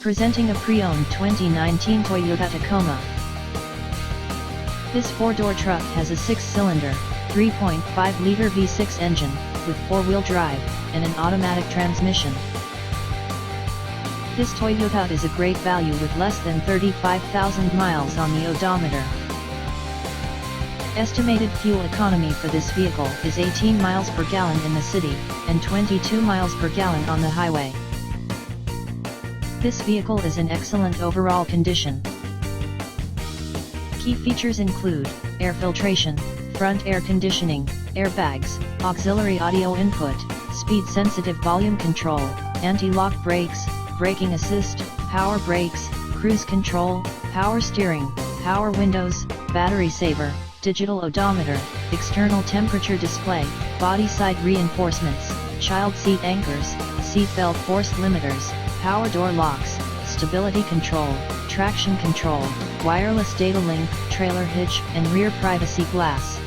Presenting a pre-owned 2019 Toyota Tacoma. This four-door truck has a six-cylinder, 3.5-liter V6 engine, with four-wheel drive, and an automatic transmission. This Toyota is a great value with less than 35,000 miles on the odometer. Estimated fuel economy for this vehicle is 18 miles per gallon in the city, and 22 miles per gallon on the highway. This vehicle is in excellent overall condition. Key features include air filtration, front air conditioning, airbags, auxiliary audio input, speed-sensitive volume control, anti-lock brakes, braking assist, power brakes, cruise control, power steering, power windows, battery saver, digital odometer, external temperature display, body side reinforcements, child seat anchors, seat belt force limiters, power door locks, stability control, traction control, wireless data link, trailer hitch, and rear privacy glass.